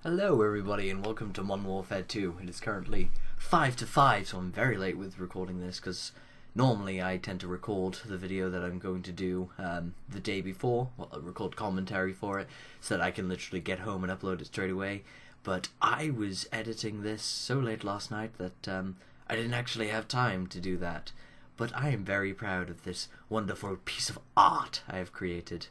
Hello everybody and welcome to Modern Warfare 2. It is currently 5 to 5, so I'm very late with recording this because normally I tend to record the video that I'm going to do the day before, record commentary for it, so that I can literally get home and upload it straight away. But I was editing this so late last night that I didn't actually have time to do that. But I am very proud of this wonderful piece of art I have created.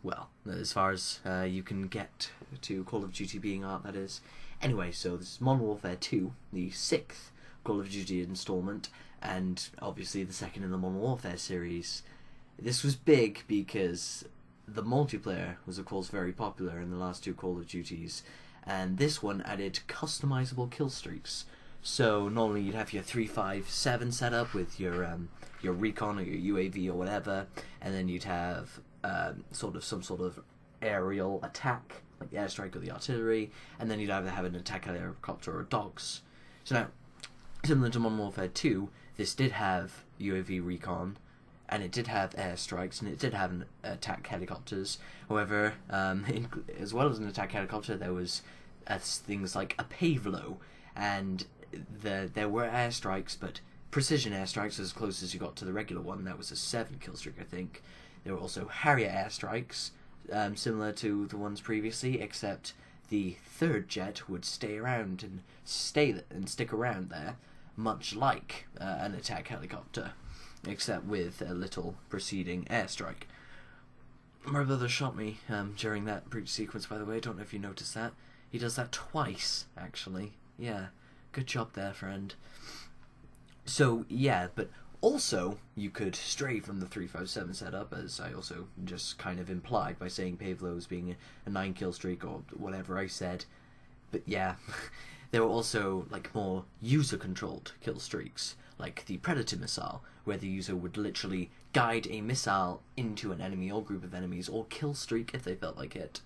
Well, as far as you can get to Call of Duty being art, that is. Anyway, so this is Modern Warfare 2, the 6th Call of Duty installment, and obviously the second in the Modern Warfare series. This was big because the multiplayer was of course very popular in the last two Call of Duties, and this one added customizable kill streaks. So normally you'd have your 3-5-7 setup with your recon or your UAV or whatever, and then you'd have some sort of aerial attack, like the airstrike or the artillery, and then you'd either have an attack helicopter or dogs. So now, similar to Modern Warfare 2, this did have UAV recon, and it did have airstrikes, and it did have an attack helicopters. However, as well as an attack helicopter, there was things like a Pavlo, and there were airstrikes, but precision airstrikes as close as you got to the regular one. That was a 7 kill streak, I think. There were also Harrier airstrikes, similar to the ones previously, except the third jet would stay around and stick around there, much like an attack helicopter, except with a little preceding airstrike. My brother shot me during that breach sequence, by the way. I don't know if you noticed that. He does that twice, actually. Yeah, good job there, friend. So, yeah, but also, you could stray from the 3-5-7 setup, as I also just kind of implied by saying Pavlo's being a 9 kill streak or whatever I said. But yeah, there were also like more user-controlled kill streaks, like the Predator missile, where the user would literally guide a missile into an enemy or group of enemies, or kill streak if they felt like it.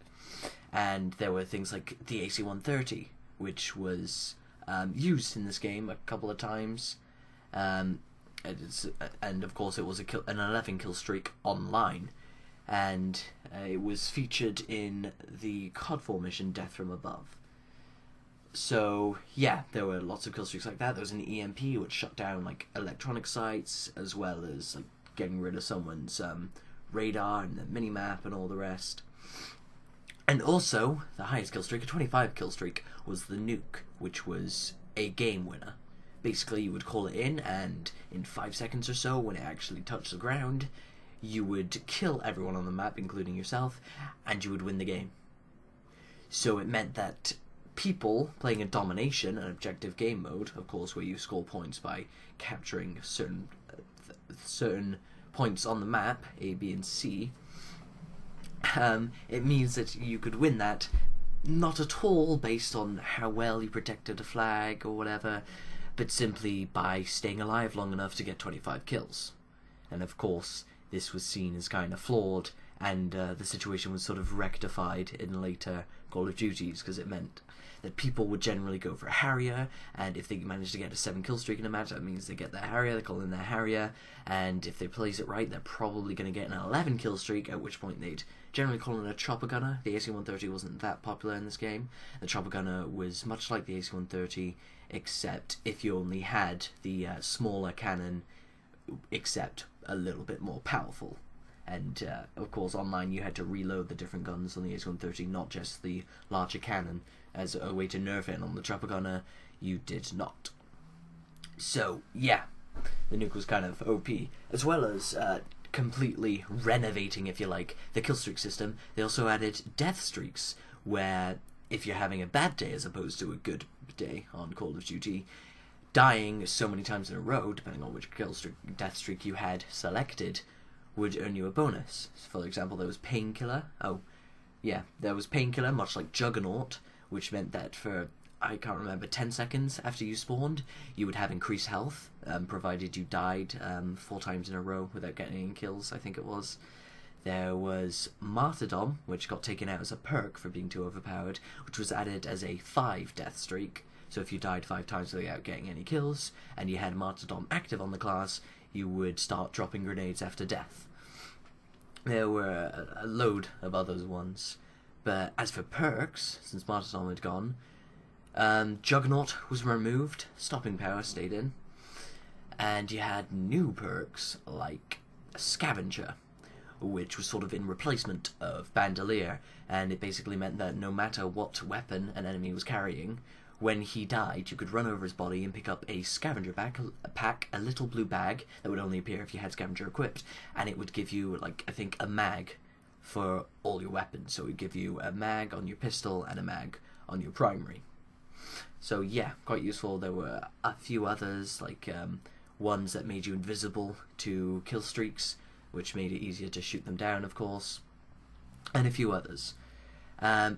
And there were things like the AC-130, which was used in this game a couple of times. And of course it was an 11 kill streak online, and it was featured in the COD4 mission Death from Above. So yeah, there were lots of kill streaks like that. There was an EMP which shut down like electronic sites, as well as like getting rid of someone's radar and the minimap and all the rest. And also the highest kill streak, a 25 kill streak, was the nuke, which was a game winner. Basically, you would call it in, and in 5 seconds or so, when it actually touched the ground, you would kill everyone on the map, including yourself, and you would win the game. So it meant that people playing a domination, an objective game mode, of course, where you score points by capturing certain points on the map, A, B, and C, it means that you could win that not at all based on how well you protected a flag or whatever, but simply by staying alive long enough to get 25 kills. And of course, this was seen as kind of flawed, and the situation was sort of rectified in later Call of Duties, because it meant that people would generally go for a Harrier, and if they manage to get a 7 kill streak in a match, that means they get their Harrier, they call in their Harrier, and if they place it right, they're probably going to get an 11 kill streak, at which point they'd generally call in a chopper gunner. The AC-130 wasn't that popular in this game. The chopper gunner was much like the AC-130, except if you only had the smaller cannon, except a little bit more powerful. And of course, online you had to reload the different guns on the AC-130, not just the larger cannon, as a way to nerf it. And on the chopper gunner, you did not. So yeah, the nuke was kind of OP, as well as completely renovating, if you like, the killstreak system. They also added death streaks, where if you're having a bad day as opposed to a good day on Call of Duty, dying so many times in a row, depending on which death streak you had selected, would earn you a bonus. For example, there was Painkiller. Oh, yeah, there was Painkiller, much like Juggernaut, which meant that for, I can't remember, 10 seconds after you spawned, you would have increased health, provided you died 4 times in a row without getting any kills, I think it was. There was Martyrdom, which got taken out as a perk for being too overpowered, which was added as a 5 death streak. So if you died 5 times without getting any kills, and you had Martyrdom active on the class, you would start dropping grenades after death. There were a load of other ones, But as for perks, since Martyrdom had gone, Juggernaut was removed, Stopping Power stayed in, and you had new perks like Scavenger, which was sort of in replacement of Bandolier, and it basically meant that no matter what weapon an enemy was carrying, when he died, you could run over his body and pick up a Scavenger pack, a little blue bag that would only appear if you had Scavenger equipped, and it would give you, like, I think, a mag for all your weapons. So it would give you a mag on your pistol and a mag on your primary. So yeah, quite useful. There were a few others, like ones that made you invisible to kill streaks, which made it easier to shoot them down, of course, and a few others.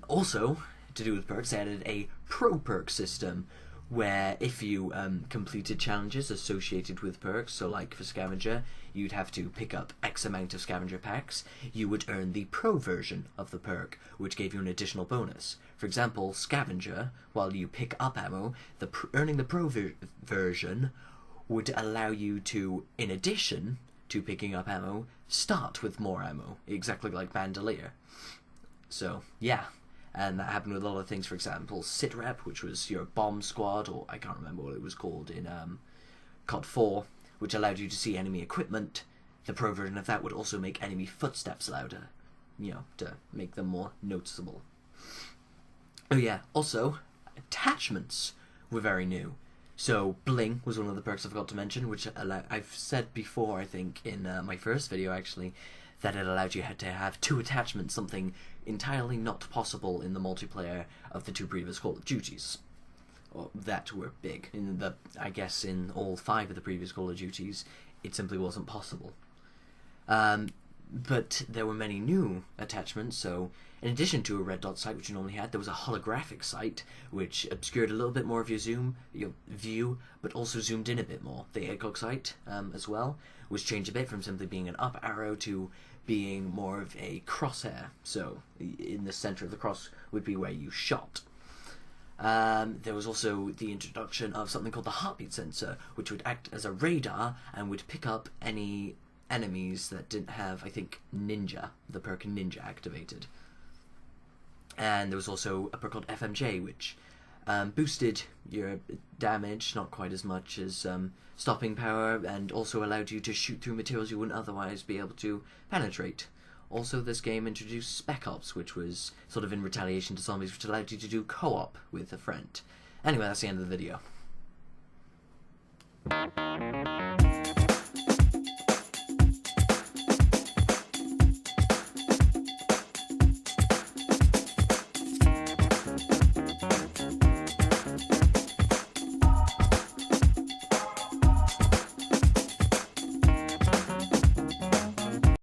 Also, to do with perks, they added a pro perk system, where if you completed challenges associated with perks, so like for Scavenger, you'd have to pick up X amount of Scavenger packs, you would earn the pro version of the perk, which gave you an additional bonus. For example, Scavenger, while you pick up ammo, earning the pro version would allow you to, in addition to picking up ammo, start with more ammo, exactly like Bandolier. So, yeah. And that happened with a lot of things. For example, Sitrep, which was your bomb squad, or I can't remember what it was called in COD 4, which allowed you to see enemy equipment. The pro version of that would also make enemy footsteps louder, to make them more noticeable. Oh yeah, also, attachments were very new. So, Bling was one of the perks I forgot to mention, which I've said before, I think, in my first video, actually, that it allowed you to have 2 attachments, something entirely not possible in the multiplayer of the 2 previous Call of Duties. Or that were big. I guess in all 5 of the previous Call of Duties, it simply wasn't possible. But there were many new attachments, so in addition to a red dot sight, which you normally had, there was a holographic sight, which obscured a little bit more of your view, but also zoomed in a bit more. The ACOG sight, as well, was changed a bit from simply being an up arrow to being more of a crosshair. So, in the center of the cross would be where you shot. There was also the introduction of something called the heartbeat sensor, which would act as a radar and would pick up any enemies that didn't have, I think, Ninja, the perk Ninja activated. And there was also a perk called FMJ, which boosted your damage, not quite as much as Stopping Power, and also allowed you to shoot through materials you wouldn't otherwise be able to penetrate. Also, this game introduced Spec Ops, which was sort of in retaliation to zombies, which allowed you to do co-op with a friend. Anyway, that's the end of the video.